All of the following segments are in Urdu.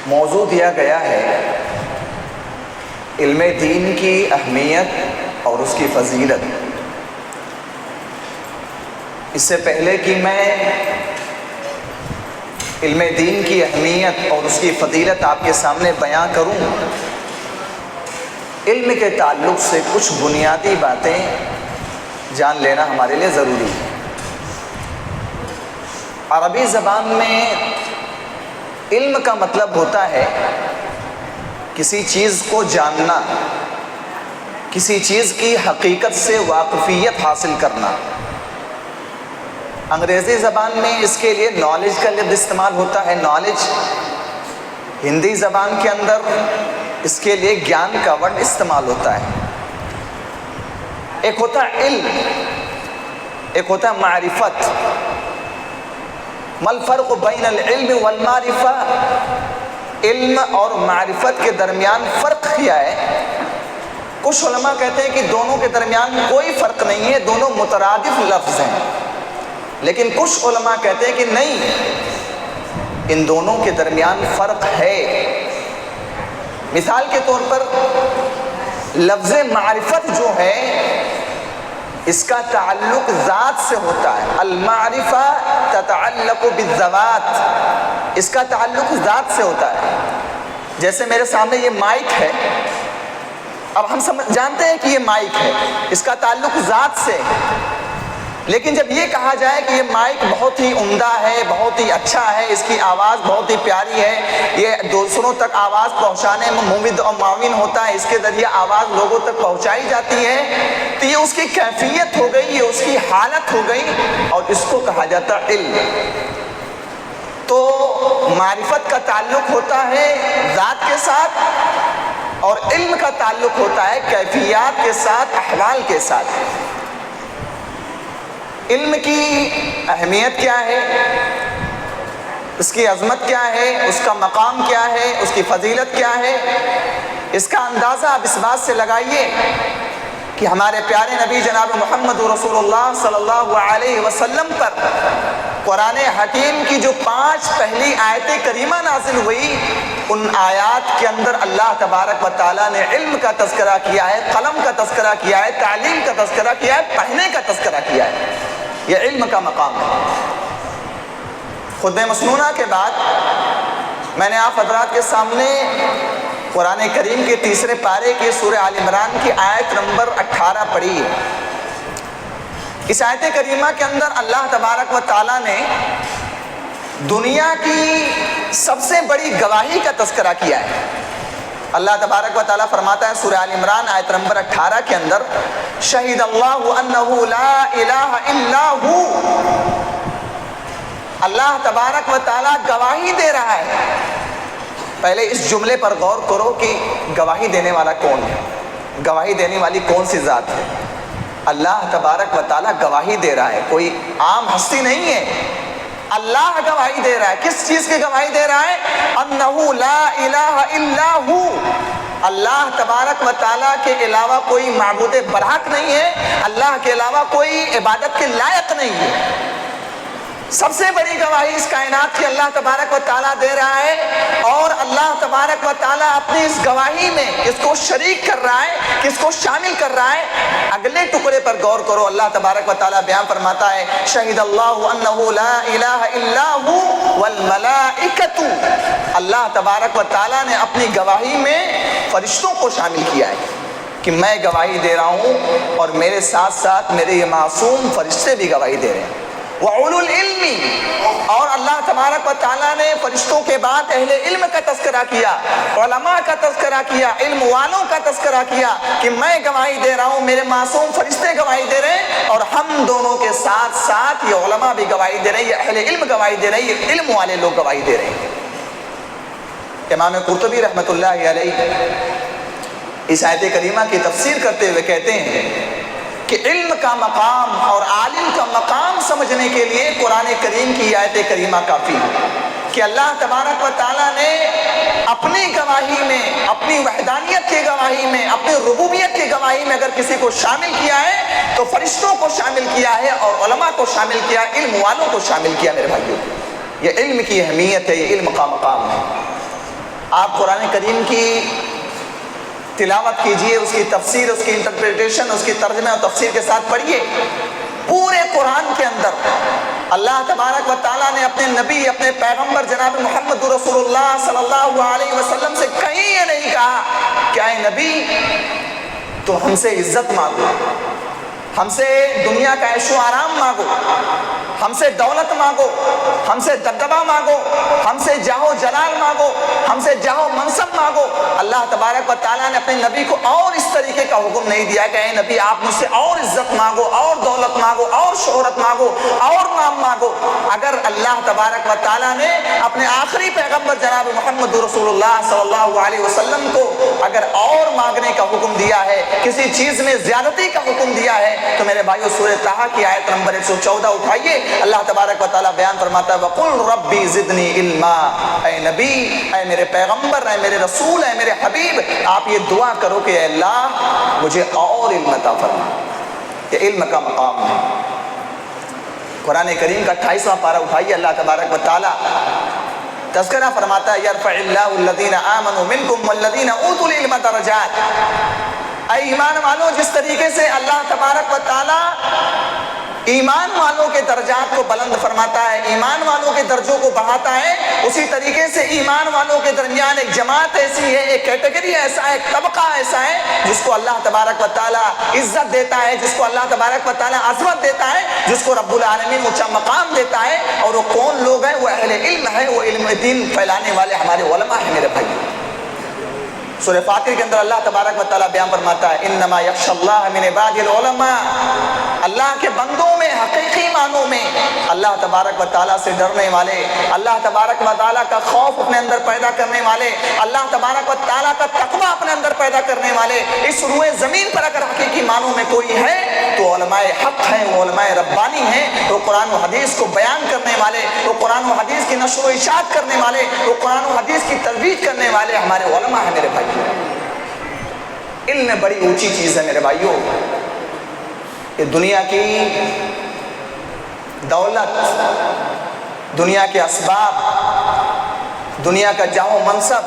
موضوع دیا گیا ہے علم دین کی اہمیت اور اس کی فضیلت۔ اس سے پہلے کہ میں علم دین کی اہمیت اور اس کی فضیلت آپ کے سامنے بیان کروں، علم کے تعلق سے کچھ بنیادی باتیں جان لینا ہمارے لیے ضروری ہے۔ عربی زبان میں علم کا مطلب ہوتا ہے کسی چیز کو جاننا، کسی چیز کی حقیقت سے واقفیت حاصل کرنا۔ انگریزی زبان میں اس کے لیے نالج کا لفظ استعمال ہوتا ہے، نالج۔ ہندی زبان کے اندر اس کے لیے گیان کا ورڈ استعمال ہوتا ہے۔ ایک ہوتا ہے علم، ایک ہوتا ہے معرفت۔ ما الفرق بین العلم والمعرفہ؟ علم اور معرفت کے درمیان فرق کیا ہے؟ کچھ علماء کہتے ہیں کہ دونوں کے درمیان کوئی فرق نہیں ہے، دونوں مترادف لفظ ہیں، لیکن کچھ علماء کہتے ہیں کہ نہیں، ان دونوں کے درمیان فرق ہے۔ مثال کے طور پر لفظ معرفت جو ہے اس کا تعلق ذات سے ہوتا ہے، المعرفہ تتعلق بالذوات، اس کا تعلق ذات سے ہوتا ہے۔ جیسے میرے سامنے یہ مائک ہے، اب ہم جانتے ہیں کہ یہ مائک ہے، اس کا تعلق ذات سے۔ لیکن جب یہ کہا جائے کہ یہ مائک بہت ہی عمدہ ہے، بہت ہی اچھا ہے، اس کی آواز بہت ہی پیاری ہے، یہ دوسروں تک آواز پہنچانے میں مفید اور معاون ہوتا ہے، اس کے ذریعے آواز لوگوں تک پہنچائی جاتی ہے، تو یہ اس کی کیفیت ہو گئی، یہ اس کی حالت ہو گئی، اور اس کو کہا جاتا ہے علم۔ تو معرفت کا تعلق ہوتا ہے ذات کے ساتھ، اور علم کا تعلق ہوتا ہے کیفیات کے ساتھ، احوال کے ساتھ۔ علم کی اہمیت کیا ہے، اس کی عظمت کیا ہے، اس کا مقام کیا ہے، اس کی فضیلت کیا ہے، اس کا اندازہ آپ اس بات سے لگائیے کہ ہمارے پیارے نبی جناب محمد رسول اللہ صلی اللہ علیہ وسلم پر قرآن حکیم کی جو 5 پہلی آیت کریمہ نازل ہوئی، ان آیات کے اندر اللہ تبارک و تعالیٰ نے علم کا تذکرہ کیا ہے، قلم کا تذکرہ کیا ہے، تعلیم کا تذکرہ کیا ہے، پڑھنے کا تذکرہ کیا ہے۔ یہ علم کا مقام ہے۔ خطبہ مسنونہ کے بعد میں نے آپ حضرات کے سامنے قرآن کریم کے 3 پارے کے سورہ آل عمران کی آیت نمبر 18 پڑھی ہے۔ اس آیت کریمہ کے اندر اللہ تبارک و تعالیٰ نے دنیا کی سب سے بڑی گواہی کا تذکرہ کیا ہے۔ اللہ تبارک و تعالیٰ فرماتا ہے سورہ آل عمران آیت نمبر 18 کے اندر، شہید اللہ انہ لا الہ الا ہو۔ اللہ تبارک و تعالیٰ گواہی دے رہا ہے۔ پہلے اس جملے پر غور کرو کہ گواہی دینے والا کون ہے، گواہی دینے والی کون سی ذات ہے؟ اللہ تبارک و تعالیٰ گواہی دے رہا ہے، کوئی عام ہستی نہیں ہے۔ اللہ گواہی دے رہا ہے، کس چیز کی گواہی دے رہا ہے؟ انہ لا الہ الا ہو، اللہ تبارک و تعالیٰ کے علاوہ کوئی معبود برحق نہیں ہے، اللہ کے علاوہ کوئی عبادت کے لائق نہیں ہے۔ سب سے بڑی گواہی اس کائنات کی اللہ تبارک و تعالیٰ دے رہا ہے، اور اللہ تبارک و تعالیٰ اپنی اس گواہی میں کس کو شریک کر رہا ہے، کس کو شامل کر رہا ہے؟ اگلے ٹکڑے پر غور کرو، اللہ تبارک و تعالیٰ بیان فرماتا ہے، شہید اللہ انہ لا الہ الا ہو والملائکۃ۔ اللہ تبارک و تعالیٰ نے اپنی گواہی میں فرشتوں کو شامل کیا ہے کہ میں گواہی دے رہا ہوں، اور میرے ساتھ ساتھ میرے یہ معصوم فرشتے بھی گواہی دے رہے ہیں۔ وَأُولُو الْعِلْمِ، اور اللہ تبارک و تعالیٰ نے فرشتوں کے بعد اہل علم کا تذکرہ کیا، علماء کا تذکرہ کیا، علم والوں کا تذکرہ کیا کہ میں گواہی دے رہا ہوں، میرے معصوم فرشتے گواہی دے رہے ہیں، اور ہم دونوں کے ساتھ ساتھ یہ علماء بھی گواہی دے رہے ہیں، یہ اہل علم گواہی دے رہے ہیں، یہ علم والے لوگ گواہی دے رہے ہیں۔ امام قرطبی رحمۃ اللہ علیہ اس آیت کریمہ کی تفسیر کرتے ہوئے کہتے ہیں کہ علم کا مقام اور عالم کا مقام سمجھنے کے لیے قرآن کریم کی آیت کریمہ کافی ہے کہ اللہ تبارک و تعالیٰ نے اپنی گواہی میں، اپنی وحدانیت کی گواہی میں، اپنی ربوبیت کی گواہی میں اگر کسی کو شامل کیا ہے تو فرشتوں کو شامل کیا ہے، اور علماء کو شامل کیا، علم والوں کو شامل کیا۔ میرے بھائیوں، یہ علم کی اہمیت ہے، یہ علم کا مقام ہے۔ آپ قرآن کریم کی تلاوت کیجئے، اس کی تفسیر، اس کی انٹرپریٹیشن، اس کی ترجمہ اور تفسیر کے ساتھ پڑھیے۔ پورے قرآن کے اندر اللہ تبارک و تعالیٰ نے اپنے نبی، اپنے پیغمبر جناب محمد رسول اللہ صلی اللہ علیہ وسلم سے کہیں یہ نہیں کہا کہ اے نبی تو ہم سے عزت مانگو، ہم سے دنیا کا عیش و آرام مانگو، ہم سے دولت مانگو، ہم سے دبدبہ مانگو، ہم سے جاہ و جلال مانگو، ہم سے جاہ و منصب مانگو۔ اللہ تبارک و تعالیٰ نے اپنے نبی کو اور اس طریقے کا حکم نہیں دیا کہ اے نبی آپ مجھ سے اور عزت مانگو، اور دولت مانگو، اور شہرت مانگو، اور نام مانگو۔ اگر اللہ تبارک و تعالیٰ نے اپنے آخری پیغمبر جناب محمد رسول اللہ صلی اللہ علیہ وسلم کو اگر اور مانگنے کا حکم دیا ہے، کسی چیز میں زیادتی کا حکم دیا ہے، تو میرے بھائیو سورہ طٰہٰ کی آیت نمبر 114 اٹھائیے، اللہ تبارک و تعالیٰ بیان فرماتا ہے وَقُلْ رَبِّ زِدْنِي عِلْمًا، اے نبی، اے میرے پیغمبر، اے میرے رسول، اے میرے حبیب، آپ یہ دعا کرو کہ اے اللہ مجھے اور علم عطا فرما۔ یہ علم کا مقام ہے۔ قرآن کریم کا 28واں پارہ اٹھائیے، اللہ تبارک و تعالیٰ تذکرہ فرماتا ہے یرفع اللہ الذین آمنوا منکم والذین اوتوا العلم درجات۔ اے ایمان والوں، جس طریقے سے اللہ تبارک و تعالیٰ ایمان والوں کے درجات کو بلند فرماتا ہے، ایمان والوں کے درجوں کو بڑھاتا ہے، اسی طریقے سے ایمان والوں کے درمیان ایک جماعت ایسی ہے، ایک کیٹیگری ایسا ہے، ایک طبقہ ایسا ہے جس کو اللہ تبارک و تعالیٰ عزت دیتا ہے، جس کو اللہ تبارک و تعالیٰ عظمت دیتا ہے، جس کو رب العالمین اونچا مقام دیتا ہے۔ اور وہ کون لوگ ہیں؟ وہ اہل علم ہے، وہ علم دین پھیلانے والے ہمارے علماء ہیں میرے بھائی۔ سورہ فاتر کے اندر اللہ تبارک و تعالیٰ بیان فرماتا ہے انما یخشی اللہ من عباد العلماء، اللہ کے بندوں میں حقیقی معنوں میں اللہ تبارک و تعالیٰ سے ڈرنے والے، اللہ تبارک و تعالیٰ کا خوف اپنے اندر پیدا کرنے والے، اللہ تبارک و تعالیٰ کا تقویٰ اپنے اندر پیدا کرنے والے، اس روئے زمین پر اگر حقیقی معنوں میں کوئی ہے تو علماء حق ہیں، وہ علماء ربانی ہیں، وہ قرآن و حدیث کو بیان کرنے والے، وہ قرآن و حدیث کی نشر و اشاعت کرنے والے، وہ قرآن و حدیث کی ترویج کرنے والے ہمارے علماء ہیں میرے بھائی۔ علم بڑی اونچی چیز ہے میرے بھائیوں۔ یہ دنیا کی دولت، دنیا کے اسباب، دنیا کا جاہ و منصب،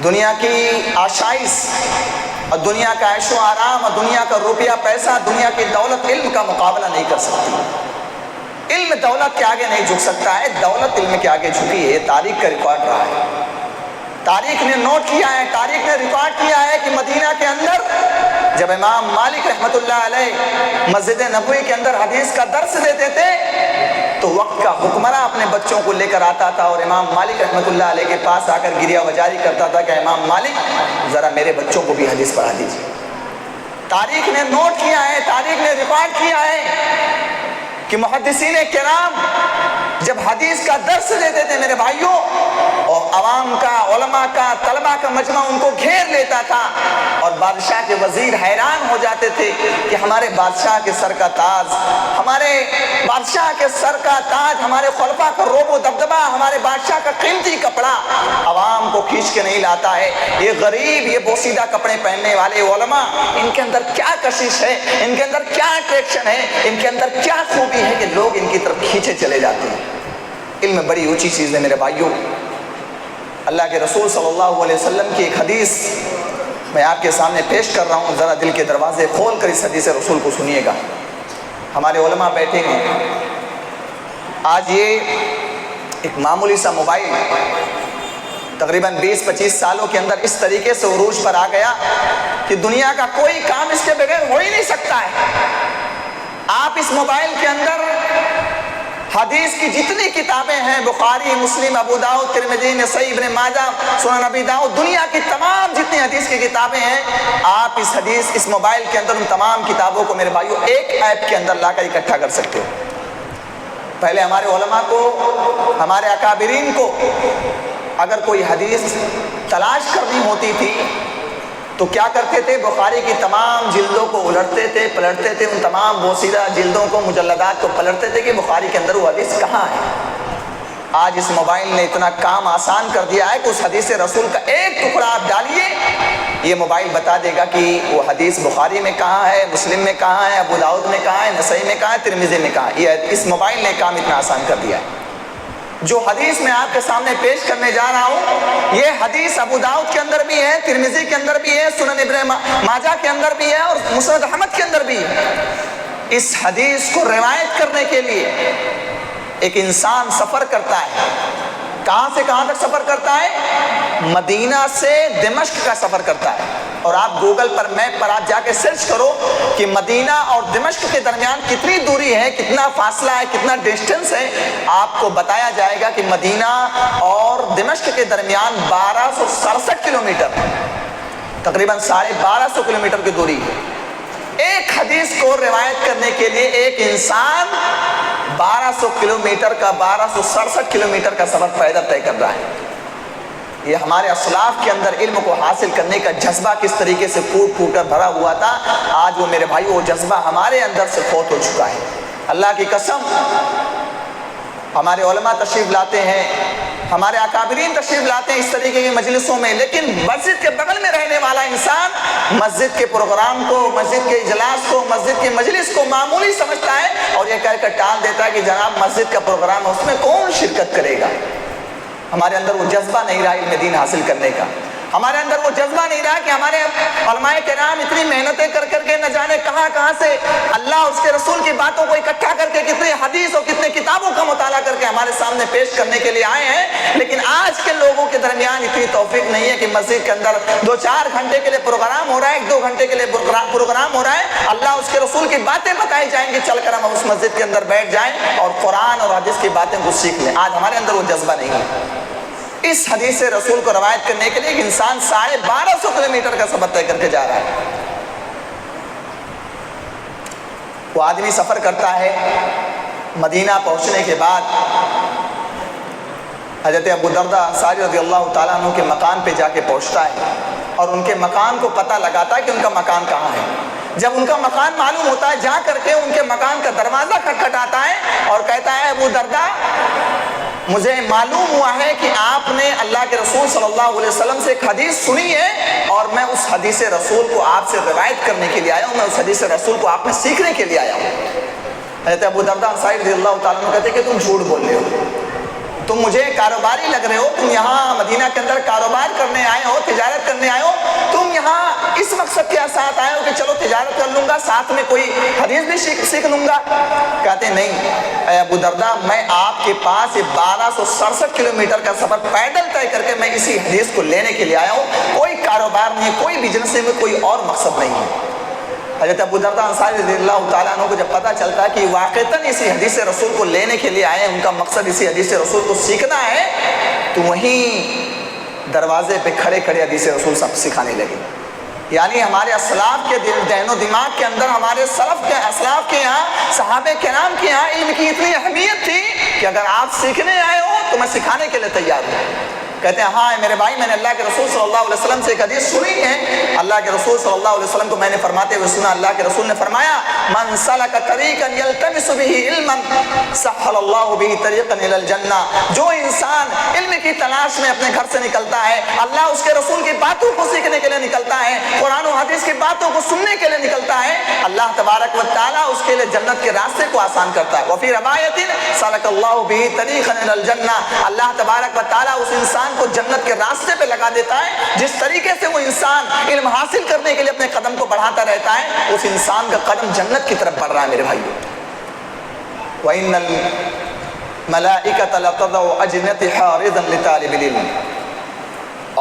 دنیا کی آشائش اور دنیا کا عیش و آرام اور دنیا کا روپیہ پیسہ، دنیا کی دولت علم کا مقابلہ نہیں کر سکتی۔ علم دولت کے آگے نہیں جھک سکتا ہے، دولت علم کے آگے جھکی ہے۔ تاریخ کا ریکارڈ رہا ہے، تاریخ نے نوٹ کیا ہے، تاریخ نے ریکارڈ کیا ہے کہ مدینہ کے اندر جب امام مالک رحمۃ اللہ علیہ مسجد نبوی کے اندر حدیث کا درس دیتے تھے تو وقت کا حکمراں اپنے بچوں کو لے کر آتا تھا اور امام مالک رحمۃ اللہ علیہ کے پاس آ کر گریہ وجاری کرتا تھا کہ امام مالک ذرا میرے بچوں کو بھی حدیث پڑھا دیجیے۔ تاریخ نے نوٹ کیا ہے، تاریخ نے ریکارڈ کیا ہے کہ محدثین کرام جب حدیث کا درس دیتے تھے میرے بھائیوں، اور عوام کا، علماء کا، طلباء کا مجمع ان کو گھیر لیتا تھا اور بادشاہ کے وزیر حیران ہو جاتے تھے کہ ہمارے بادشاہ کے سر کا تاج، ہمارے بادشاہ کے سر کا تاج، ہمارے خلفاء کا روب و دبدبہ، ہمارے بادشاہ کا قیمتی کپڑا عوام کو کھینچ کے نہیں لاتا ہے۔ یہ غریب، یہ بوسیدہ کپڑے پہننے والے علماء، ان کے اندر کیا کشش ہے، ان کے اندر کیا اٹریکشن ہے، ان کے اندر کیا خوبی ہے کہ لوگ ان کی طرف کھینچے چلے جاتے ہیں۔ علم بڑی اونچی چیز ہے میرے بھائیوں۔ اللہ کے رسول صلی اللہ علیہ وسلم کی ایک حدیث میں آپ کے سامنے پیش کر رہا ہوں، ذرا دل کے دروازے کھول کر اس حدیث رسول کو سنیے گا۔ ہمارے علماء بیٹھے ہیں، آج یہ ایک معمولی سا موبائل تقریباً 20-25 سالوں کے اندر اس طریقے سے عروج پر آ گیا کہ دنیا کا کوئی کام اس کے بغیر ہو ہی نہیں سکتا ہے۔ آپ اس موبائل کے اندر حدیث کی جتنی کتابیں ہیں، بخاری، مسلم، ابو داؤد، ترمذی، نسائی، ابن ماجہ، سنن ابی داؤد، دنیا کی تمام جتنی حدیث کی کتابیں ہیں، آپ اس موبائل کے اندر ان تمام کتابوں کو میرے بھائیوں ایک ایپ کے اندر لا کر اکٹھا کر سکتے ہو۔ پہلے ہمارے علماء کو، ہمارے اکابرین کو اگر کوئی حدیث تلاش کرنی ہوتی تھی تو کیا کرتے تھے؟ بخاری کی تمام جلدوں کو الٹتے تھے، پلٹتے تھے، ان تمام بوسیدہ جلدوں کو، مجلدات کو پلٹتے تھے کہ بخاری کے اندر وہ حدیث کہاں ہے۔ آج اس موبائل نے اتنا کام آسان کر دیا ہے کہ اس حدیث رسول کا ایک ٹکڑا آپ ڈالیے، یہ موبائل بتا دے گا کہ وہ حدیث بخاری میں کہاں ہے، مسلم میں کہاں ہے، ابو داؤد میں کہاں ہے، نسائی میں کہاں ہے، ترمذی میں کہاں ہے۔ یہ اس موبائل نے کام اتنا آسان کر دیا ہے۔ جو حدیث میں آپ کے سامنے پیش کرنے جا رہا ہوں، یہ حدیث ابو داؤد کے اندر بھی ہے، ترمذی کے اندر بھی ہے، سنن ابن ماجہ کے اندر بھی ہے اور مسند احمد کے اندر بھی ہے۔ اس حدیث کو روایت کرنے کے لیے ایک انسان سفر کرتا ہے۔ کہاں سے کہاں تک سفر کرتا ہے؟ مدینہ سے دمشق کا سفر کرتا ہے۔ اور آپ گوگل پر میپ پر آپ جا کے سرچ کرو کہ مدینہ اور دمشق کے درمیان کتنی دوری ہے، کتنا فاصلہ ہے، کتنا ڈسٹنس ہے، آپ کو بتایا جائے گا کہ مدینہ اور دمشق کے درمیان 1267 کلومیٹر، تقریباً 1250 کلومیٹر کی دوری ہے۔ ایک حدیث کو روایت کرنے کے لیے ایک انسان 1200 کلومیٹر کا 1267 کلومیٹر کا سفر پیدل طے کر رہا ہے۔ یہ ہمارے اسلاف کے اندر علم کو حاصل کرنے کا جذبہ کس طریقے سے پھوٹ پھوٹ کر بھرا ہوا تھا، آج وہ میرے بھائی وہ جذبہ ہمارے اندر سے فوت ہو چکا ہے۔ اللہ کی قسم، ہمارے علماء تشریف لاتے ہیں، ہمارے اکابرین تشریف لاتے ہیں اس طریقے کی مجلسوں میں، لیکن مسجد کے بغل میں رہنے والا انسان مسجد کے پروگرام کو، مسجد کے اجلاس کو، مسجد کی مجلس کو معمولی سمجھتا ہے اور یہ کہہ کر ٹال دیتا ہے کہ جناب مسجد کا پروگرام ہے، اس میں کون شرکت کرے گا۔ ہمارے اندر وہ جذبہ نہیں رہا علم دین حاصل کرنے کا، ہمارے اندر وہ جذبہ نہیں رہا کہ ہمارے علماء کرام اتنی محنتیں کر کر کے نہ جانے کہاں کہاں سے اللہ اس کے رسول کی باتوں کو اکٹھا کر کے کتنے حدیث اور کتنے کتابوں کا مطالعہ کر کے ہمارے سامنے پیش کرنے کے لیے آئے ہیں، لیکن آج کے لوگوں کے درمیان اتنی توفیق نہیں ہے کہ مسجد کے اندر 2-4 گھنٹے کے لیے پروگرام ہو رہا ہے، 1-2 گھنٹے کے لیے پروگرام ہو رہا ہے، اللہ اس کے رسول کی باتیں بتائی جائیں گی، چل کر ہم اس مسجد کے اندر بیٹھ جائیں اور قرآن اور حدیث کی باتیں کو سیکھ لیں۔ آج ہمارے اندر وہ جذبہ نہیں ہے۔ اس حدیث رسول کو روایت کرنے کے لیے ایک انسان 1250 کلومیٹر کا سفر طے کر کے جا رہا ہے۔ وہ آدمی سفر کرتا ہے، مدینہ پہنچنے کے بعد حضرت ابو درداء انصاری رضی اللہ تعالیٰ عنہ کے مکان پہ جا کے پہنچتا ہے اور ان کے مکان کو پتہ لگاتا ہے کہ ان کا مکان کہاں ہے۔ جب ان کا مکان معلوم ہوتا ہے، جا کر کے ان کے مکان کا دروازہ کھٹکھٹاتا ہے اور کہتا ہے ابو درداء، مجھے معلوم ہوا ہے کہ آپ نے اللہ کے رسول صلی اللہ علیہ وسلم سے ایک حدیث سنی ہے اور میں اس حدیث رسول کو آپ سے روایت کرنے کے لیے آیا ہوں، میں اس حدیث رسول کو آپ میں سیکھنے کے لیے آیا ہوں۔ حضرت ابو درداء انصاری رضی اللہ تعالیٰ عنہ کہتے ہیں کہ تم جھوٹ بول رہے ہو، تم مجھے کاروباری لگ رہے ہو، تم یہاں مدینہ کے اندر کاروبار کرنے آئے ہو، تجارت کرنے آئے ہو، تم یہاں اس مقصد کے ساتھ آئے ہو کہ چلو تجارت کر لوں گا، ساتھ میں کوئی حدیث بھی سیکھ لوں گا۔ کہتے ہیں نہیں اے ابو درداء، میں آپ کے پاس یہ 1267 کلومیٹر کا سفر پیدل طے کر کے میں اسی حدیث کو لینے کے لیے آیا ہوں، کوئی کاروبار نہیں ہے، کوئی بزنس میں کوئی اور مقصد نہیں ہے۔ حضرت ابو درداء انصاری رضی اللہ تعالیٰ عنہ کو جب پتہ چلتا ہے کہ واقعتاً اسی حدیث رسول کو لینے کے لیے آئے ہیں، ان کا مقصد اسی حدیث رسول کو سیکھنا ہے، تو وہیں دروازے پہ کھڑے کھڑے حدیث رسول سب سکھانے لگے۔ یعنی ہمارے اسلاف کے ذہن و دماغ کے اندر، ہمارے سلف کے اسلاف کے یہاں، صحابہ کرام کے یہاں علم کی اتنی اہمیت تھی کہ اگر آپ سیکھنے آئے ہو تو میں سکھانے کے لیے تیار ہوں۔ کہتے ہیں ہاں میرے بھائی، میں نے اللہ کے رسول صلی اللہ علیہ وسلم سے ایک حدیث سنی ہے، اللہ کے رسول صلی اللہ علیہ وسلم کو میں نے فرماتے ہوئے سنا، اللہ کے رسول نے فرمایا من سلک طریقا یلتمس به علما سهل اللہ به طریقا الی الجنہ، جو انسان علم کی تلاش میں اپنے گھر سے نکلتا ہے، اللہ اس کے رسول کی باتوں کو سیکھنے کے لیے نکلتا ہے، قرآن و حدیث کی باتوں کو سننے کے لیے نکلتا ہے، اللہ تبارک و تعالیٰ اس کے لیے جنت کے راستے کو آسان کرتا ہے۔ وفی روایت سلک اللہ به طریقا الی الجنہ، اللہ تبارک و تعالیٰ اس انسان کو جنت کے راستے پہ لگا دیتا ہے۔ جس طریقے سے وہ انسان علم حاصل کرنے کے لیے اپنے قدم کو بڑھاتا رہتا ہے، اس انسان کا قدم جنت کی طرف بڑھ رہا ہے میرے بھائیو۔ وَإِنَّ الْمَلَائِكَةَ لَتَضَعُ أَجْنِحَتَهَا رِضًا لِطَالِبِ الْعِلْمِ،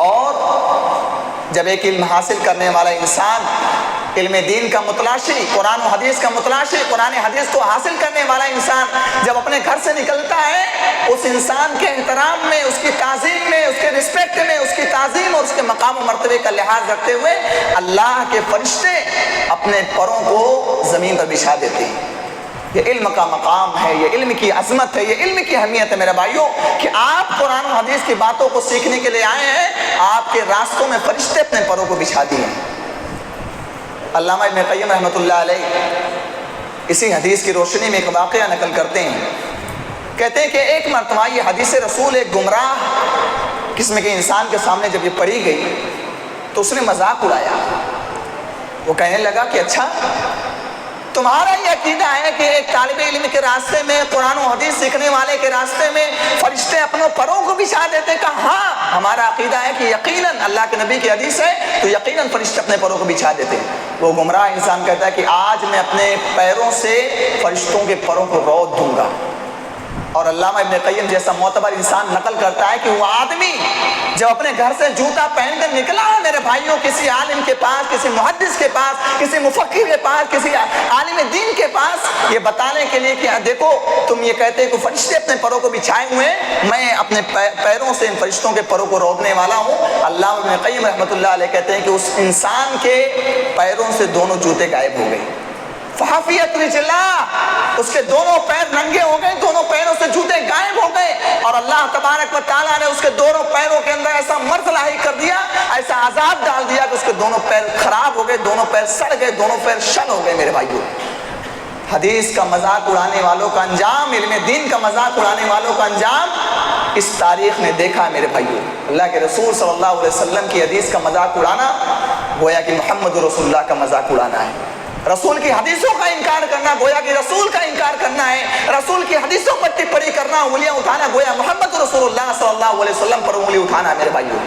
اور جب ایک علم حاصل کرنے والا انسان، علم دین کا متلاشی، قرآن و حدیث کا متلاشی، قرآن حدیث کو حاصل کرنے والا انسان جب اپنے گھر سے نکلتا ہے، اس انسان کے احترام میں، اس کی تعظیم میں، اس کے رسپیکٹ میں، اس کی تعظیم اور اس کے مقام و مرتبے کا لحاظ رکھتے ہوئے اللہ کے فرشتے اپنے پروں کو زمین پر بچھا دیتے ہیں۔ یہ علم کا مقام ہے، یہ علم کی عظمت ہے، یہ علم کی اہمیت ہے میرے بھائیوں، کہ آپ قرآن و حدیث کی باتوں کو سیکھنے کے لیے آئے ہیں، آپ کے راستوں میں فرشتے اپنے پروں کو بچھا دیے ہیں۔ علامہ ابن قیم رحمۃ اللہ علیہ اسی حدیث کی روشنی میں ایک واقعہ نقل کرتے ہیں، کہتے ہیں کہ ایک مرتبہ یہ حدیث رسول ایک گمراہ قسم کے انسان کے سامنے جب یہ پڑھی گئی تو اس نے مذاق اڑایا۔ وہ کہنے لگا کہ اچھا تمہارا یہ عقیدہ ہے کہ ایک طالب علم کے راستے میں، قرآن و حدیث سیکھنے والے کے راستے میں فرشتے اپنوں پروں کو بچھا دیتے؟ کہا ہاں، ہمارا عقیدہ ہے کہ یقیناً اللہ کے نبی کی حدیث ہے تو یقیناً فرشتے اپنے پروں کو بچھا دیتے۔ وہ گمراہ انسان کہتا ہے کہ آج میں اپنے پیروں سے فرشتوں کے پروں کو رود دوں گا۔ اور علامہ ابن قیم جیسا معتبر انسان نقل کرتا ہے کہ وہ آدمی جب اپنے گھر سے جوتا پہن کر نکلا ہے میرے بھائیوں، کسی عالم کے پاس، کسی محدث کے پاس، کسی مفکر کے پاس، کسی عالم دین کے پاس، یہ بتانے کے لیے کہ دیکھو تم یہ کہتے کہ فرشتے اپنے پروں کو بچھائے ہوئے ہیں، میں اپنے پیروں سے ان فرشتوں کے پروں کو رودنے والا ہوں۔ علامہ ابن قیم رحمۃ اللہ علیہ کہتے ہیں کہ اس انسان کے پیروں سے دونوں جوتے غائب ہو گئے۔ فحفیت رجلا، اس کے دونوں پیر ننگے ہو گئے، دونوں پیروں سے جوتے غائب ہو گئے، اور اللہ تبارک و تعالیٰ نے اس کے دونوں پیروں کے اندر ایسا مرض لاحق کر دیا، ایسا عذاب ڈال دیا کہ اس کے دونوں پیر خراب ہو گئے، دونوں پیر سڑ گئے، دونوں پیر شل ہو گئے۔ میرے بھائیوں، حدیث کا مذاق اڑانے والوں کا انجام، علم دین کا مذاق اڑانے والوں کا انجام اس تاریخ میں دیکھا ہے میرے بھائیوں۔ اللہ کے رسول صلی اللہ علیہ وسلم کی حدیث کا مذاق اڑانا گویا کہ محمد رسول اللہ کا مذاق اڑانا ہے۔ رسول کی حدیثوں کا انکار کرنا گویا کہ رسول کا انکار کرنا ہے۔ رسول کی حدیثوں پر ٹپڑی کرنا، انگلیاں اٹھانا گویا محمد رسول اللہ صلی اللہ علیہ وسلم پر انگلی اٹھانا ہے میرے بھائیوں۔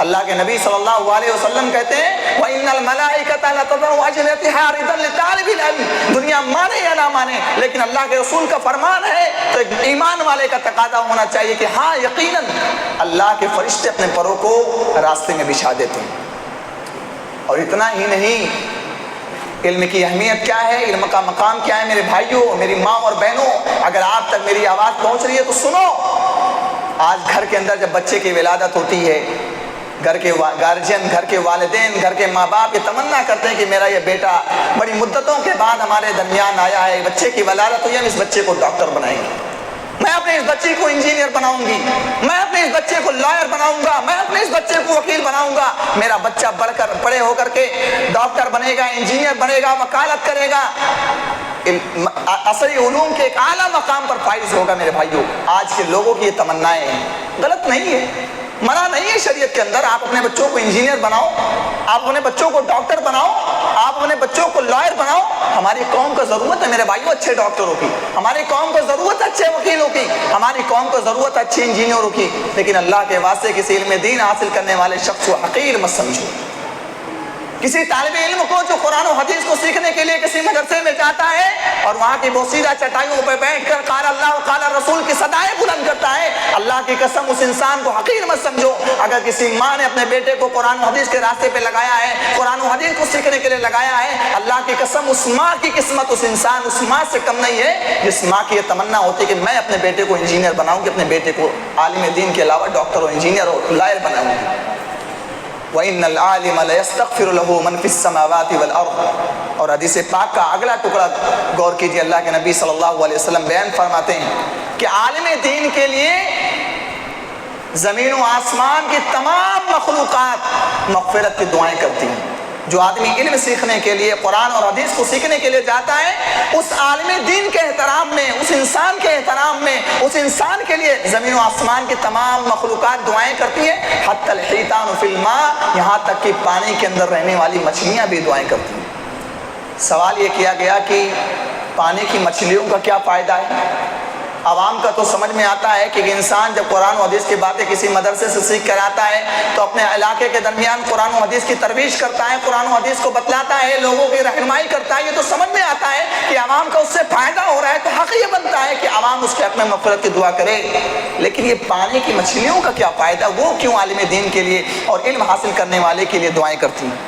اللہ کے نبی صلی اللہ علیہ وسلم کہتے ہیں وَإِنَّ الْمَلَائِكَةَ لَتَضَعُ أَجْنِحَتَهَا رِضًا لِطَالِبِ الْعِلْمِ، دنیا مانے یا نہ مانے لیکن اللہ کے رسول کا فرمان ہے تو ایک ایمان والے کا تقاضا ہونا چاہیے کہ ہاں یقیناً اللہ کے فرشتے اپنے پروں کو راستے میں بچھا دیتے ہیں۔ اور اتنا ہی نہیں، علم کی اہمیت کیا ہے، علم کا مقام کیا ہے میرے بھائیوں، میری ماں اور بہنوں، اگر آپ تک میری آواز پہنچ رہی ہے تو سنو۔ آج گھر کے اندر جب بچے کی ولادت ہوتی ہے، گھر کے گارجین، گھر کے والدین، گھر کے ماں باپ یہ تمنا کرتے ہیں کہ میرا یہ بیٹا بڑی مدتوں کے بعد ہمارے درمیان آیا ہے، بچے کی ولادت ہوئی ہے، ہم اس بچے کو ڈاکٹر بنائیں گے، میں اپنے اس بچے کو انجینئر بناؤں گی، میں اپنے اس بچے کو لائر بناؤں گا، میں اپنے اس بچے کو وکیل بناؤں گا، میرا بچہ بڑے ہو کر کے ڈاکٹر بنے گا، انجینئر بنے گا، وکالت کرے گا، عصری علوم کے ایک اعلیٰ مقام پر فائز ہوگا۔ میرے بھائیوں، آج کے لوگوں کی یہ تمنائیں ہیں، غلط نہیں ہے، منع نہیں ہے شریعت کے اندر، آپ اپنے بچوں کو انجینئر بناؤ، آپ اپنے بچوں کو ڈاکٹر بناؤ، آپ اپنے بچوں کو لائر بناؤ۔ ہماری قوم کو ضرورت ہے میرے بھائیوں اچھے ڈاکٹروں کی، ہماری قوم کو ضرورت ہے اچھے وکیلوں کی، ہماری قوم کو ضرورت ہے اچھے انجینئروں کی، لیکن اللہ کے واسطے کسی علم دین حاصل کرنے والے شخص کو حقیر مت سمجھو۔ کسی طالب علم کو جو قرآن و حدیث کو سیکھنے کے لیے کسی مدرسے میں جاتا ہے اور وہاں کی بوسیدہ چٹائیوں پہ بیٹھ کر قال اللہ و قال رسول کی صدائیں بلند کرتا ہے، اللہ کی قسم اس انسان کو حقیر مت سمجھو۔ اگر کسی ماں نے اپنے بیٹے کو قرآن و حدیث کے راستے پہ لگایا ہے، قرآن و حدیث کو سیکھنے کے لیے لگایا ہے، اللہ کی قسم اس ماں کی قسمت اس انسان اس ماں سے کم نہیں ہے جس ماں کی یہ تمنا ہوتی ہے کہ میں اپنے بیٹے کو انجینئر بناؤں گی، اپنے بیٹے کو عالم دین کے علاوہ ڈاکٹر اور انجینئر اور لائر بناؤں گی۔ وَإِنَّ الْعَالِمَ لَيَسْتَغْفِرُ لَهُ مَنْ فِي السَّمَاوَاتِ وَالْأَرْضِ، اور حدیث پاک کا اگلا ٹکڑا غور کیجئے، اللہ کے نبی صلی اللہ علیہ وسلم بیان فرماتے ہیں کہ عالم دین کے لیے زمین و آسمان کی تمام مخلوقات مغفرت کی دعائیں کرتی ہیں۔ جو آدمی علم سیکھنے کے لیے، قرآن اور حدیث کو سیکھنے کے لیے جاتا ہے، اس عالم دین کے احترام میں، اس انسان کے احترام میں، اس انسان کے لیے زمین و آسمان کی تمام مخلوقات دعائیں کرتی ہیں، حتی الحیتان فی الماء، یہاں تک کہ پانی کے اندر رہنے والی مچھلیاں بھی دعائیں کرتی ہیں۔ سوال یہ کیا گیا کہ پانی کی مچھلیوں کا کیا فائدہ ہے؟ عوام کا تو سمجھ میں آتا ہے کہ انسان جب قرآن و حدیث کی باتیں کسی مدرسے سے سیکھ کر آتا ہے تو اپنے علاقے کے درمیان قرآن و حدیث کی ترویج کرتا ہے، قرآن و حدیث کو بتلاتا ہے، لوگوں کی رہنمائی کرتا ہے، یہ تو سمجھ میں آتا ہے کہ عوام کا اس سے فائدہ ہو رہا ہے، تو حق یہ بنتا ہے کہ عوام اس کے حق میں مغفرت کی دعا کرے۔ لیکن یہ پانی کی مچھلیوں کا کیا فائدہ، وہ کیوں عالم دین کے لیے اور علم حاصل کرنے والے کے لیے دعائیں کرتی ہیں؟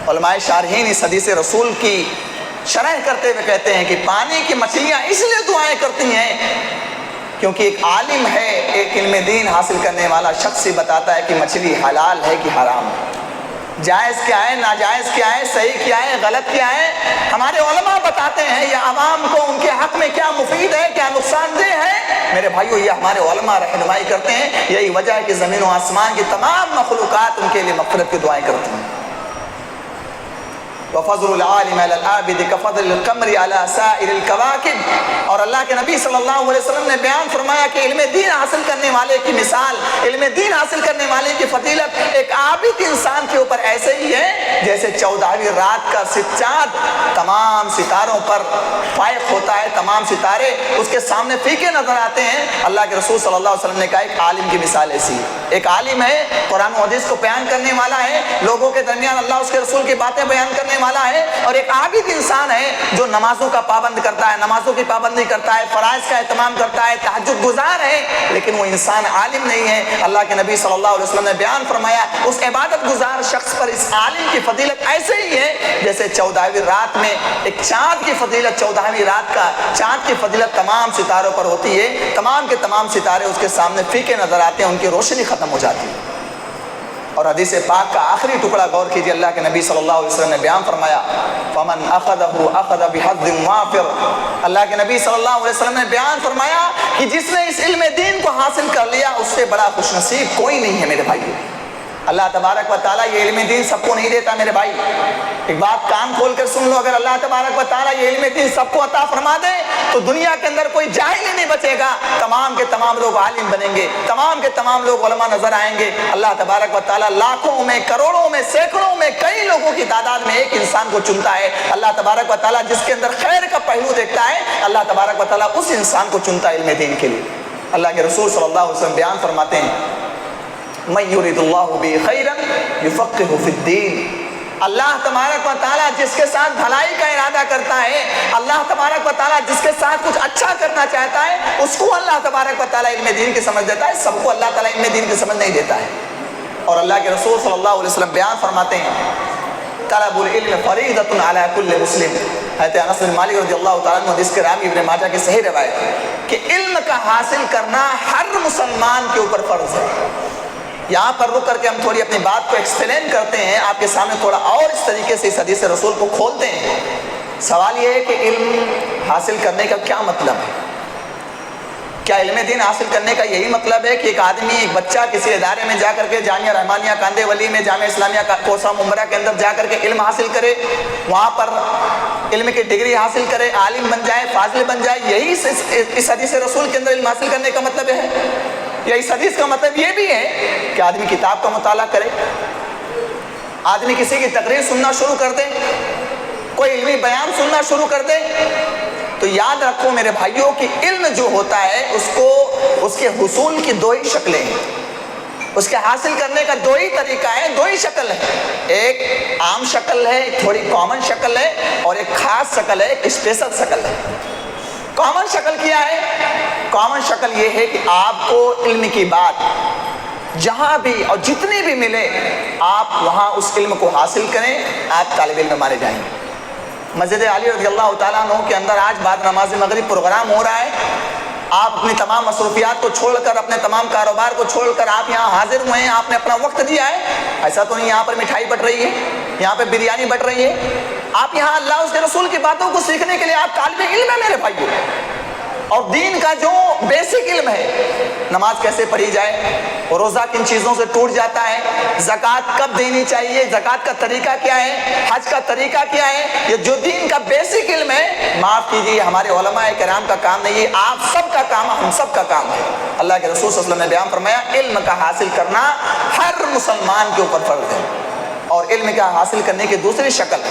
علماء شارحین اس حدیث رسول کی شرح کرتے ہوئے کہتے ہیں کہ پانی کی مچھلیاں اس لیے دعائیں کرتی ہیں کیونکہ ایک عالم ہے، ایک علم دین حاصل کرنے والا شخص ہی بتاتا ہے کہ مچھلی حلال ہے کہ حرام ہے، جائز کیا ہے، ناجائز کیا ہے، صحیح کیا ہے، غلط کیا ہے۔ ہمارے علماء بتاتے ہیں یہ عوام کو ان کے حق میں کیا مفید ہے، کیا نقصان دہ ہے۔ میرے بھائیو، یہ ہمارے علماء رہنمائی کرتے ہیں، یہی وجہ ہے کہ زمین و آسمان کی تمام مخلوقات ان کے لیے مغفرت کی دعائیں کرتی ہیں۔ وفضل العالم على العابد كفضل القمر على سائر الكواكب۔ اور اللہ کے نبی صلی اللہ علیہ وسلم نے بیان فرمایا کہ علم دین حاصل کرنے والے کی مثال، علم دین حاصل کرنے والے کی فضیلت ایک عابد انسان کے اوپر ایسے ہی ہے جیسے 14ویں رات کا چاند تمام ستاروں پر فائق ہوتا ہے، تمام ستارے اس کے سامنے پھیکے نظر آتے ہیں۔ اللہ کے رسول صلی اللہ علیہ وسلم نے کہا ایک عالم کی مثال ایسی ہے، ایک عالم ہے، قرآن و حدیث کو بیان کرنے والا ہے، لوگوں کے درمیان اللہ اس کے رسول کی باتیں بیان کرنے والا ہے، اور ایک عابد انسان ہے جو نمازوں کا پابند کرتا ہے، نمازوں کی پابندی کرتا ہے، فرائض کا اہتمام کرتا ہے، تہجد گزار ہے، لیکن وہ انسان عالم نہیں ہے۔ اللہ کے نبی صلی اللہ علیہ وسلم نے بیان فرمایا اس عبادت گزار شخص پر اس عالم کی فضیلت ایسے ہی ہے جیسے 14ویں رات میں ایک چاند کی فضیلت، 14ویں رات کا چاند کی فضیلت تمام ستاروں پر ہوتی ہے، تمام کے تمام ستارے اس کے سامنے پھیکے نظر آتے ہیں، ان کی روشنی ختم ہو جاتی ہے۔ اور حدیث پاک کا آخری ٹکڑا غور کیجئے، اللہ کے نبی صلی اللہ علیہ وسلم نے بیان فرمایا فَمَنْ أَخَذَهُ أَخَذَ بِحَظٍ وَافِرٍ۔ اللہ کے نبی صلی اللہ علیہ وسلم نے بیان فرمایا کہ جس نے اس علم دین کو حاصل کر لیا اس سے بڑا خوش نصیب کوئی نہیں ہے میرے بھائیو۔ اللہ تبارک و تعالیٰ یہ علم دین سب کو نہیں دیتا میرے بھائی، ایک بات کان کھول کر سن لو، اگر اللہ تبارک و تعالیٰ یہ علم دین سب کو عطا فرما دے تو دنیا کے اندر کوئی جاہل ہی نہیں بچے گا، تمام کے تمام لوگ عالم بنیں گے، تمام کے تمام لوگ علماء نظر آئیں گے۔ اللہ تبارک و تعالیٰ لاکھوں میں، کروڑوں میں، سینکڑوں میں، کئی لوگوں کی تعداد میں ایک انسان کو چنتا ہے۔ اللہ تبارک و تعالیٰ جس کے اندر خیر کا پہلو دیکھتا ہے، اللہ تبارک و تعالیٰ اس انسان کو چنتا ہے علم دین کے لیے۔ اللہ کے رسول صلی اللہ علیہ وسلم بیان فرماتے ہیں مَن يُرِدُ اللَّهُ بِهِ خَيْرًا يُفَقِّهُ فِي الدِّينِ۔ اللہ تبارک و تعالیٰ جس کے ساتھ بھلائی کا ارادہ کرتا ہے، اللہ تبارک و تعالیٰ جس کے ساتھ کچھ اچھا کرنا چاہتا ہے، اس کو اللہ تبارک و تعالیٰ علم دین کی سمجھ دیتا ہے، سب کو اللہ تعالیٰ علم دین کی سمجھ نہیں دیتا ہے۔ اور اللہ کے رسول صلی اللہ علیہ وسلم بیان فرماتے ہیں طلب العلم فریضۃ علی کل مسلم۔ حضرت انس بن مالک رضی اللہ تعالیٰ عنہ حدیث کے راوی ابن ماجہ کی صحیح روایت ہے کہ علم کا حاصل کرنا ہر مسلمان کے اوپر فرض ہے۔ یہاں پر رک کر کے ہم تھوڑی اپنی بات کو ایکسپلین کرتے ہیں، آپ کے سامنے تھوڑا اور اس طریقے سے اس حدیث رسول کو کھولتے ہیں۔ سوال یہ ہے کہ علم حاصل کرنے کا کیا مطلب ہے؟ کیا علم دین حاصل کرنے کا یہی مطلب ہے کہ ایک آدمی، ایک بچہ کسی ادارے میں جا کر کے جامعہ رحمانیہ کاندے ولی میں، جامعہ اسلامیہ کوسہ ممبرہ کے اندر جا کر کے علم حاصل کرے، وہاں پر علم کی ڈگری حاصل کرے، عالم بن جائے، فاضل بن جائے، یہی اس حدیث رسول کے اندر علم حاصل کرنے کا مطلب ہے؟ یا اس حدیث کا مطلب یہ بھی ہے کہ آدمی کتاب کا مطالعہ کرے، آدمی کسی کی تقریر سننا شروع کر دے، کوئی علمی بیان سننا شروع کر دے؟ تو یاد رکھو میرے بھائیوں کہ علم جو ہوتا ہے اس کے حصول کی دو ہی شکلیں ہیں، اس کے حاصل کرنے کا دو ہی طریقہ ہے، دو ہی شکل ہے، ایک عام شکل ہے، ایک تھوڑی کامن شکل ہے، اور ایک خاص شکل ہے، ایک اسپیشل شکل ہے۔ کامن شکل کیا ہے؟ کامن شکل یہ ہے کہ آپ کو علم کی بات جہاں بھی اور جتنی بھی ملے آپ وہاں اس علم کو حاصل کریں، آپ طالب علم مانے جائیں گے۔ مسجد علی رضی اللہ تعالیٰ عنہ کے اندر آج بعد نماز مغرب پروگرام ہو رہا ہے، آپ اپنی تمام مصروفیات کو چھوڑ کر، اپنے تمام کاروبار کو چھوڑ کر آپ یہاں حاضر ہوئے ہیں، آپ نے اپنا وقت دیا ہے۔ ایسا تو نہیں یہاں پر مٹھائی بٹ رہی ہے، یہاں پہ بریانی بٹ رہی ہے، آپ یہاں اللہ اس کے رسول کی باتوں کو سیکھنے کے لیے آپ طالب علم ہیں میرے بھائیو۔ اور دین کا جو بیسک علم ہے، نماز کیسے پڑھی جائے، روزہ کن چیزوں سے ٹوٹ جاتا ہے، زکوٰۃ کب دینی چاہیے، زکوٰۃ کا طریقہ کیا ہے، حج کا طریقہ کیا ہے، یہ جو دین کا بیسک علم ہے، معاف کیجیے ہمارے علماء کرام کا کام نہیں ہے، آپ سب کا کام ہے، ہم سب کا کام ہے۔ اللہ کے رسول صلی اللہ علیہ وسلم نے بیان فرمایا علم کا حاصل کرنا ہر مسلمان کے اوپر فرض ہے۔ اور علم کا حاصل کرنے کی دوسری شکل،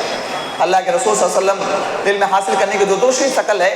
اللہ کے رسول صلی اللہ علیہ وسلم علم حاصل کرنے کی دوسری شکل ہے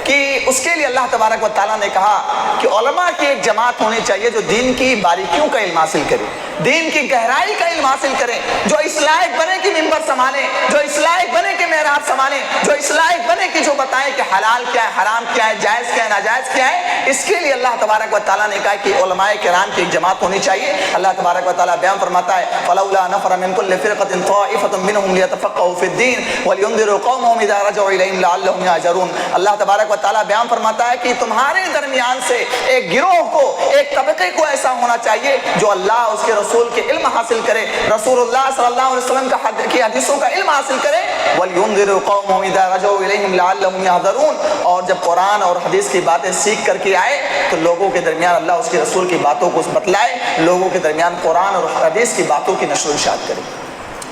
کہ اس کے لیے اللہ تبارک و تعالیٰ نے کہا کہ علماء کی ایک جماعت ہونی چاہیے جو دین کی باریکیوں کا علم حاصل کرے، دین کی گہرائی کا علم حاصل کرے، جو اس لائق بنے کہ ممبر سنبھالے، جو اس لائق بنے کہ محراب سنبھالے، جو اس لائق بنے کہ جو بتائے کہ حلال کیا ہے، حرام کیا ہے، جائز کیا ہے، ناجائز کیا ہے۔ اس کے لیے اللہ تبارک و تعالیٰ نے کہا کہ علماء کرام کی ایک جماعت ہونی چاہیے۔ اللہ تبارک و تعالیٰ بیان فرماتا ہے فَلَوْلَا نَفَرَ مِن كُلِّ فِرْقَةٍ طَائِفَةٌ مِّنْهُمْ لِيَتَفَقَّهُوا فِي الدِّينِ وَلِيُنذِرُوا قَوْمَهُمْ إِذَا رَجَعُوا إِلَيْهِمْ لَعَلَّهُمْ يَحْذَرُونَ۔ اللہ تبارک و تعالیٰ بیان فرماتا ہے کہ تمہارے درمیان سے ایک گروہ کو، ایک طبقے کو ایسا ہونا چاہیے جو اللہ اس کے رسول کے علم حاصل کرے، رسول اللہ صلی اللہ علیہ وسلم کی حدیثوں کا علم حاصل کرے۔ وَلْيُنذِرُوا قَوْمَهُمْ إِذَا رَجَعُوا إِلَيْهِمْ لَعَلَّهُمْ يَحْذَرُونَ۔ اور جب قرآن اور حدیث کی باتیں سیکھ کر کے آئے تو لوگوں کے درمیان اللہ اس کے رسول کی باتوں کو بتلائے، لوگوں کے درمیان قرآن اور حدیث کی باتوں کی نشر و اشاعت کرے۔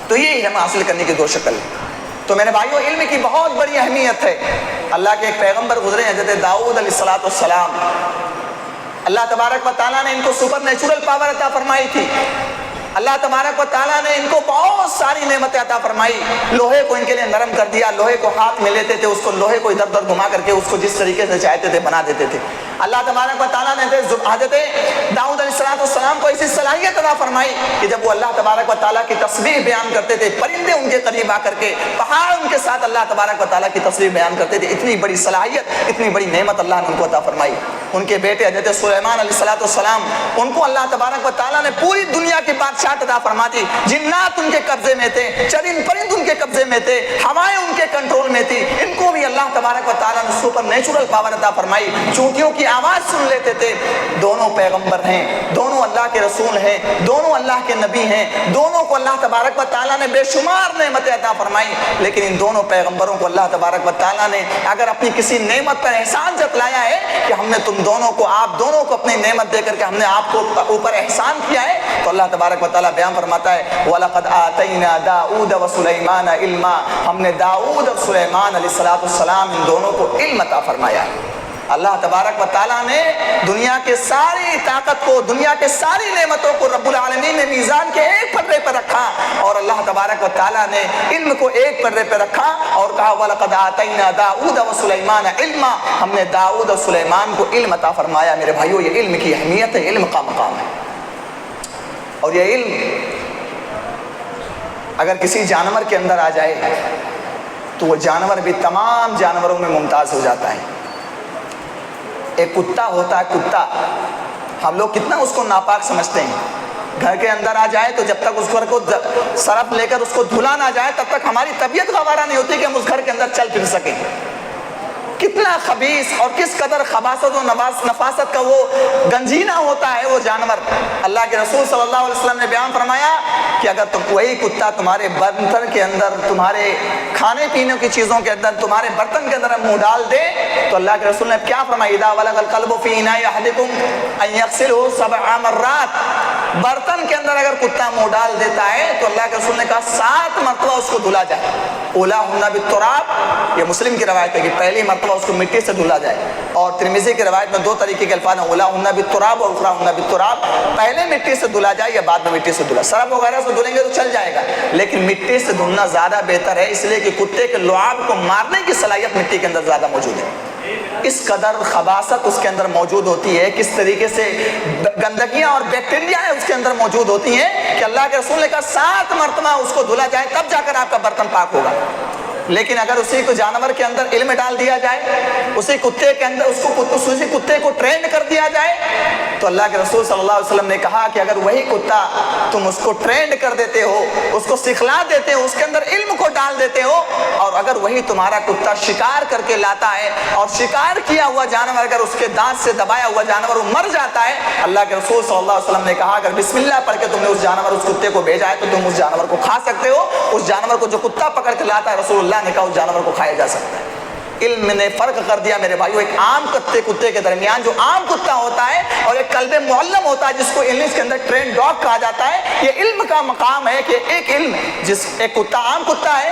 تو یہ ہم حاصل کرنے کی دو شکل ہے۔ تو میرے بھائیوں، علم کی بہت بڑی اہمیت ہے۔ اللہ کے ایک پیغمبر گزرے حضرت داؤد علیہ السلام، اللہ تبارک و تعالیٰ نے ان کو سپر نیچرل پاور عطا فرمائی تھی۔ اللہ تبارک و تعالیٰ نے ان کو بہت ساری نعمتیں عطا فرمائی۔ لوہے کو ان کے لیے نرم کر دیا، لوہے کو ہاتھ میں لیتے تھے، اس کو لوہے کو ادھر ادھر گھما کر کے اس کو جس طریقے سے چاہتے تھے بنا دیتے تھے۔ اللہ تبارک و تعالیٰ نے حضرت داؤد علیہ السلام کو ایسی صلاحیت عطا فرمائی کہ جب وہ اللہ تبارک و تعالیٰ کی تسبیح بیان کرتے تھے، پرندے ان کے قریب آ کر کے، پہاڑ ان کے ساتھ اللہ تبارک و تعالیٰ کی تسبیح بیان کرتے تھے۔ اتنی بڑی صلاحیت، اتنی بڑی نعمت اللہ نے ان کو عطا فرمائی۔ ان کے بیٹے حضرت سلیمان علیہ السلام، ان کو اللہ تبارک و تعالیٰ نے پوری دنیا کی بادشاہت عطا فرما دی۔ جنات ان کے قبضے میں تھے، چرند پرند ان کے قبضے میں تھے، ہوائیں ان کے کنٹرول میں تھی۔ ان کو بھی اللہ تبارک و تعالیٰ نے سپر نیچرل پاور عطا فرمائی۔ چونٹیوں کی آواز سن لیتے تھے۔ دونوں پیغمبر ہیں، دونوں اللہ کے رسول ہیں، دونوں اللہ کے نبی ہیں، دونوں کو اللہ تبارک و تعالیٰ نے بے شمار نعمتیں عطا فرمائی۔ لیکن ان دونوں پیغمبروں کو اللہ تبارک و تعالیٰ نے اگر اپنی کسی نعمت پر احسان جتلایا ہے کہ ہم نے تم دونوں کو، آپ دونوں کو اپنی نعمت دے کر کے ہم نے آپ کو اوپر احسان کیا ہے، تو اللہ تبارک و تعالیٰ بیان فرماتا ہے وَلَقَدْ آتَيْنَا دَاؤُودَ وَسُلَيْمَانَ عِلْمًا، ہم نے داؤد اور سلیمان علیہ السلام ان دونوں کو علم عطا فرمایا۔ اللہ تبارک و تعالیٰ نے دنیا کے ساری طاقت کو، دنیا کے ساری نعمتوں کو رب العالمین نے میزان کے ایک پلڑے پر رکھا، اور اللہ تبارک و تعالیٰ نے علم کو ایک پلڑے پر رکھا اور کہا وَلَقَدْ آتَيْنَا دَاؤُودَ وَسُلَيْمَانَ عِلْمًا، ہم نے داؤد اور سلیمان کو علم عطا فرمایا۔ میرے بھائیو، یہ علم کی اہمیت ہے، علم کا مقام ہے۔ اور یہ علم اگر کسی جانور کے اندر آ جائے تو وہ جانور بھی تمام جانوروں میں ممتاز ہو جاتا ہے۔ ایک کتا ہوتا ہے، کتا ہم لوگ کتنا اس کو ناپاک سمجھتے ہیں۔ گھر کے اندر آ جائے تو جب تک اس گھر کو سرف لے کر اس کو دھلا نہ جائے تب تک ہماری طبیعت گوارا نہیں ہوتی کہ ہم اس گھر کے اندر چل پھر سکیں۔ کتنا خبیث اور کس قدر خباثت و نفاست کا وہ گنجینا ہوتا ہے وہ جانور۔ اللہ کے رسول صلی اللہ علیہ وسلم نے بیان فرمایا کہ اگر وہی کتا تمہارے برتن کے اندر، تمہارے کھانے پینے کی چیزوں کے اندر، تمہارے برتن کے اندر منہ ڈال دے تو اللہ کے رسول نے کیا فرمایا؟ اذا ولغ القلب فی اناء احدکم ان یغسلہ 7 مرات، برتن کے اندر اگر کتا منہ ڈال دیتا ہے تو اللہ کے رسول نے کہا 7 مرتبہ اس کو دھلا جائے۔ اولاہن بالتراب، یہ مسلم کی روایت ہے کہ پہلی مرتبہ اس کو مٹی سے دھلا جائے، اور ترمذی کی روایت میں 2 طریقے کے الفاظ ہیں، اولاہن بالتراب اور اخراہن بالتراب، پہلے مٹی سے دھلا جائے یا بعد میں مٹی سے دھلا۔ سرف وغیرہ سے دھلیں گے تو چل جائے گا، لیکن مٹی سے دھلنا زیادہ بہتر ہے، اس لیے کہ کتے کے لعاب کو مارنے کی صلاحیت مٹی کے اندر زیادہ موجود ہے۔ اس قدر خباثت اس کے اندر موجود ہوتی ہے، کس طریقے سے گندگیاں اور بیکٹیریا اس کے اندر موجود ہوتی ہیں کہ اللہ کے رسول نے کہا 7 مرتبہ اس کو دھلا جائے تب جا کر آپ کا برتن پاک ہوگا۔ لیکن اگر اسی کو جانور کے اندر علم ڈال دیا جائے، اسی کتے کے اندر اسی کتے کو ٹرینڈ کر دیا جائے، تو اللہ کے رسول صلی اللہ علیہ وسلم نے کہا کہ اگر وہی کتا تم اس کو ٹرینڈ کر دیتے ہو، اس کو سکھلا دیتے ہو، اس کے اندر علم کو ڈال دیتے ہو، اور اگر وہی تمہارا کتا شکار کر کے لاتا ہے اور شکار کیا ہوا جانور اگر اس کے دانت سے دبایا ہوا جانور وہ مر جاتا ہے، اللہ کے رسول صلی اللہ علیہ وسلم نے کہا اگر بسم اللہ پڑھ کے تم نے اس جانور اس کتے کو بھیجا ہے تو تم اس جانور کو کھا سکتے ہو۔ اس جانور کو جو کتا پکڑ کے لاتا ہے رسول اللہ نے کہا اس جانور کو کھایا جا سکتا ہے۔ علم نے فرق کر دیا میرے بھائیو ایک عام کتے کے درمیان، جو عام کتا ہوتا ہے، اور ایک کلب معلم ہوتا ہے جس کو انگلش کے اندر ٹرین ڈاگ کہا جاتا ہے۔ یہ علم کا مقام ہے کہ ایک علم، جس ایک کتا عام کتا ہے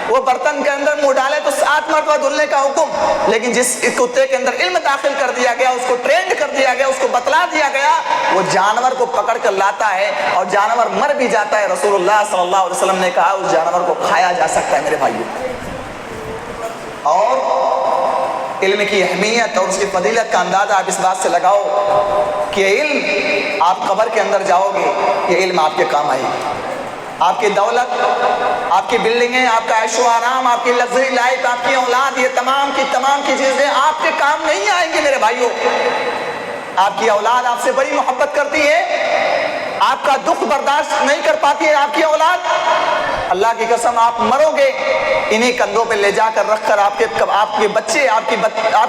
وہ برتن کے اندر منہ ڈالے تو 7 مرتبہ دھلنے کا حکم، لیکن جس کتے کے اندر علم داخل کر دیا گیا، اس کو ٹرینڈ کر دیا گیا، اس کو بتلا دیا گیا، وہ جانور کو پکڑ کر لاتا ہے اور جانور مر بھی جاتا ہے۔ رسول اللہ صلی اللہ علیہ وسلم نے کہا اس جانور کو کھایا جا سکتا ہے میرے بھائیو۔ اور علم کی اہمیت اور اس کی فضیلت کا اندازہ آپ اس بات سے لگاؤ کہ علم، آپ قبر کے اندر جاؤ گے یہ علم آپ کے کام آئے گی۔ آپ کی دولت، آپ کی بلڈنگیں، آپ کا عیش و آرام، آپ کی لگژری لائف، آپ کی اولاد، یہ تمام کی چیزیں آپ کے کام نہیں آئیں گی میرے بھائیو۔ آپ کی اولاد آپ سے بڑی محبت کرتی ہے، آپ کا دکھ برداشت نہیں کر پاتی ہے آپ کی اولاد، اللہ کی قسم آپ مرو گے انہی کندھوں پہ لے جا کر رکھ کر آپ کے بچے، آپ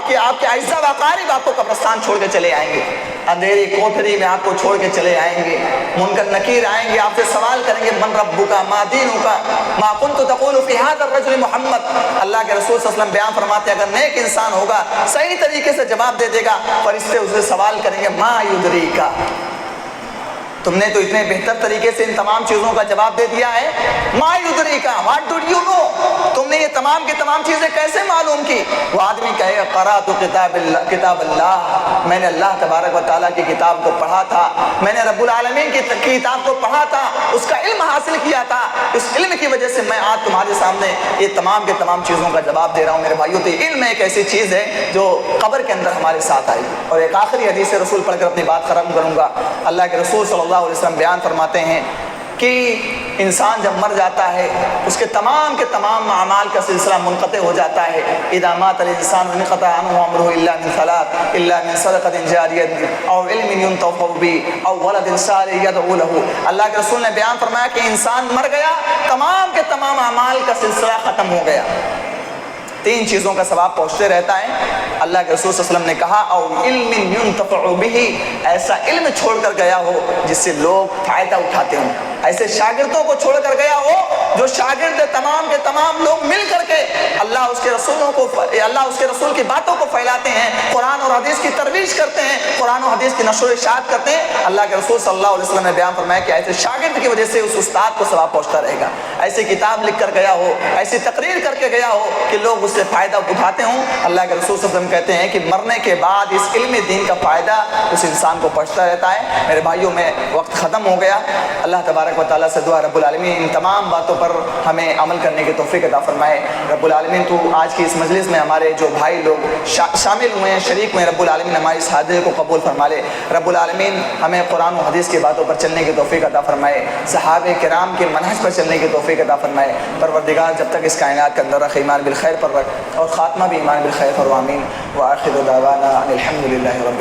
کے اعزاء و اقارب آپ کو قبرستان چھوڑ کے چلے آئیں گے، اندھیری کوٹھری میں آپ کو چھوڑ کے چلے آئیں گے۔ منکر نکیر آئیں گے، آپ سے سوال کریں گے من ربک ما دینک ما کنت تقول فی ھذا الرجل محمد۔ اللہ کے رسول صلی اللہ علیہ وسلم بیان فرماتے ہیں اگر نیک انسان ہوگا صحیح طریقے سے جواب دے دے گا، فرشتے اسے سوال کریں گے ما یدریک، تم نے تو اتنے بہتر طریقے سے ان تمام چیزوں کا جواب دے دیا ہے. ما یدریک واٹ ڈڈ یو نو, تم نے یہ تمام کی تمام چیزیں کیسے معلوم کی؟ وہ آدمی کہے گا قرأت کتاب اللہ, میں نے اللہ تبارک و تعالیٰ کی کتاب کو پڑھا تھا, میں نے رب العالمین کی کتاب کو پڑھا تھا, اس کا علم حاصل کیا تھا, اس علم کی وجہ سے میں آج تمہارے سامنے یہ تمام کے تمام چیزوں کا جواب دے رہا ہوں. میرے بھائیو, تو علم ایک ایسی چیز ہے جو قبر کے اندر ہمارے ساتھ آئی. اور ایک آخری حدیث رسول پڑھ کر اپنی بات ختم کروں گا. اللہ کے رسول صلی اللہ علیہ وسلم بیان فرماتے ہیں کہ انسان جب مر جاتا ہے اس کے تمام اعمال کا سلسلہ منقطع ہو جاتا ہے. اذا مات الانسان انقطع عنه امره الا من ثلاث, الا من صدقة جاریہ او علم ينتفع به او ولد صالح يدعو له. اللہ کے رسول نے بیان فرمایا کہ انسان مر گیا, تمام کے تمام اعمال کا سلسلہ ختم ہو گیا, تین چیزوں کا ثواب پہنچتے رہتا ہے. اللہ کے رسول صلی اللہ علیہ وسلم نے کہا او علم ينتفع به, ایسا علم چھوڑ کر گیا ہو جس سے لوگ فائدہ اٹھاتے ہوں, ایسے شاگردوں کو چھوڑ کر گیا ہو جو شاگرد تمام کے تمام لوگ مل کر کے اللہ اس کے رسول کی باتوں کو پھیلاتے ہیں, قرآن اور حدیث کی ترویج کرتے ہیں, قرآن و حدیث کی نشر و اشاعت کرتے ہیں. اللہ کے رسول صلی اللہ علیہ وسلم نے بیان فرمایا کہ ایسے شاگرد کی وجہ سے اس استاد کو ثواب پہنچتا رہے گا. ایسی کتاب لکھ کر گیا ہو, ایسی تقریر کر کے گیا ہو کہ لوگ اس سے فائدہ اٹھاتے ہوں. اللہ کے رسول صلی اللہ علیہ وسلم کہتے ہیں کہ مرنے کے بعد اس علم دین کا فائدہ اس انسان کو پہنچتا رہتا ہے. میرے بھائیوں, میں وقت ختم ہو گیا. اللہ تبارک و تعالیٰ سے دعا رب العالمین ان تمام باتوں پر ہمیں عمل کرنے کی توفیق عطا فرمائے. رب العالمین تو آج کی اس مجلس میں ہمارے جو بھائی لوگ شامل ہوئے ہیں, شریک ہوئے ہیں, رب العالمین ہماری اس حاضری کو قبول فرما لے. رب العالمین ہمیں قرآن و حدیث کی باتوں پر چلنے کی توفیق عطا فرمائے, صحابہ کرام کے منہج پر چلنے کی توفیق عطا فرمائے. پروردگار جب تک اس کائنات کے اندر رکھ, ایمان بالخیر پر رکھ اور خاتمہ بھی ایمان بالخیر پر. آمین. وآخر دعوانا الحمد للہ رب